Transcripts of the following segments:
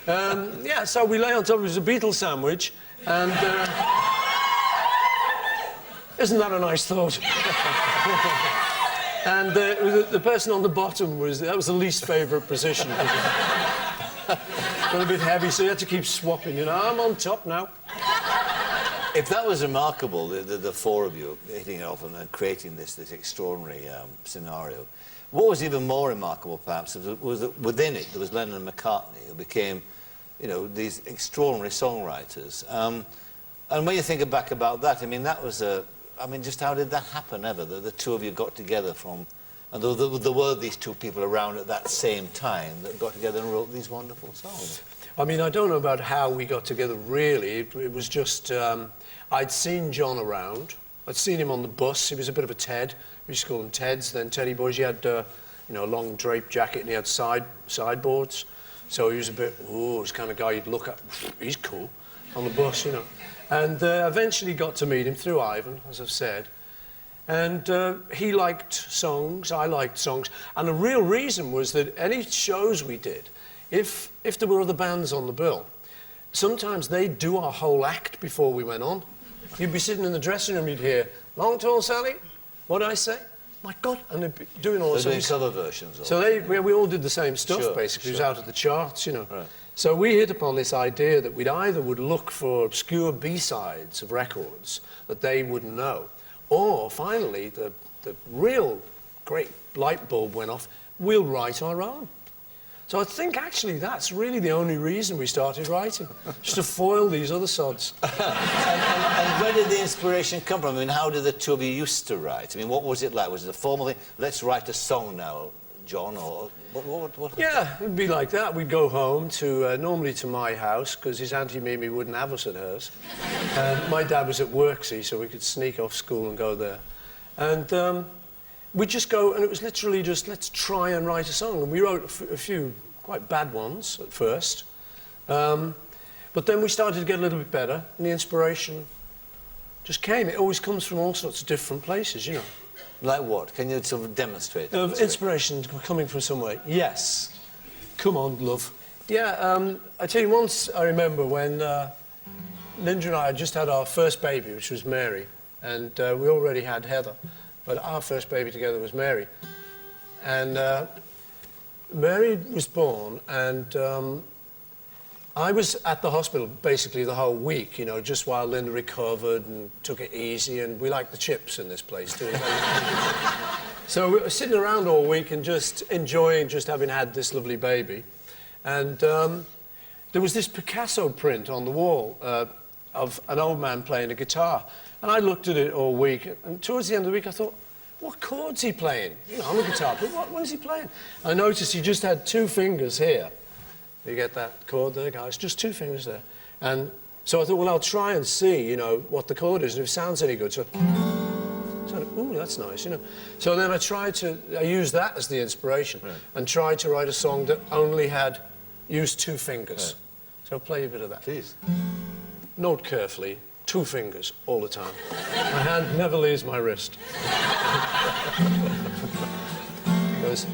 Yeah, so we lay on top. It was a Beatles sandwich, and isn't that a nice thought? And the person on the bottom was the least favourite position. Got a bit heavy, so you had to keep swapping. You know, I'm on top now. If that was remarkable, the four of you hitting it off and creating this extraordinary scenario, what was even more remarkable, perhaps, was that within it there was Lennon and McCartney, who became, you know, these extraordinary songwriters. And when you think back about that, I mean, that was a... I mean, just how did that happen ever? The two of you got together from... And there were these two people around at that same time that got together and wrote these wonderful songs. I mean, I don't know about how we got together, really. It was just... I'd seen John around. I'd seen him on the bus. He was a bit of a Ted. We used to call him Teds, then Teddy Boys. He had, you know, a long draped jacket and he had sideboards. So he was a bit, ooh, this kind of guy you'd look at. He's cool on the bus, you know. And eventually got to meet him through Ivan, as I've said. And he liked songs, I liked songs. And the real reason was that any shows we did, if there were other bands on the bill, sometimes they'd do our whole act before we went on. You'd be sitting in the dressing room, you'd hear, "Long Tall Sally, what'd I say? My God," and they'd be doing all They're sorts. doing cover versions of So we all did the same stuff, sure, basically. sure. It was out of the charts, you know. Right. So we hit upon this idea that we'd either would look for obscure B-sides of records that they wouldn't know, or finally, the real great light bulb went off, we'll write our own. So I think actually that's really the only reason we started writing, just to foil these other sods. And where did the inspiration come from? I mean, how did the two of you used to write? I mean, what was it like? Was it a formal thing? Let's write a song now, John, or what? Yeah, it'd be like that. We'd go home to, normally to my house, because his Auntie Mimi wouldn't have us at hers. And my dad was at work, see, so we could sneak off school and go there. And we'd just go, and it was literally just, let's try and write a song. And we wrote a few quite bad ones at first. But then we started to get a little bit better, and the inspiration just came. It always comes from all sorts of different places, you know. Like what? Can you sort of demonstrate? Inspiration coming from somewhere. Yes. Come on, love. Yeah, I tell you, once I remember when Linda and I had just had our first baby, which was Mary, and we already had Heather, but our first baby together was Mary. And Mary was born, and I was at the hospital basically the whole week, you know, just while Linda recovered and took it easy, and we like the chips in this place too. So we were sitting around all week and just enjoying just having had this lovely baby. And there was this Picasso print on the wall of an old man playing a guitar. And I looked at it all week, and towards the end of the week I thought, what chord's he playing? You know, I'm a guitar player, what is he playing? I noticed he just had two fingers here. You get that chord there, guys? Just two fingers there. And so I thought, well, I'll try and see, you know, what the chord is, and if it sounds any good. So ooh, that's nice, you know. So then I used that as the inspiration, right, and tried to write a song that only used two fingers. Right. So play a bit of that. Please. Note carefully, two fingers all the time. My hand never leaves my wrist. It goes...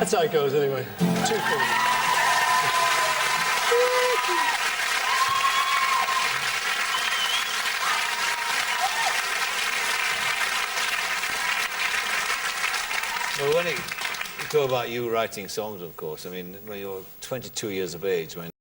That's how it goes, anyway. Two fingers. Well, when you talk about you writing songs, of course, I mean, when you're 22 years of age, when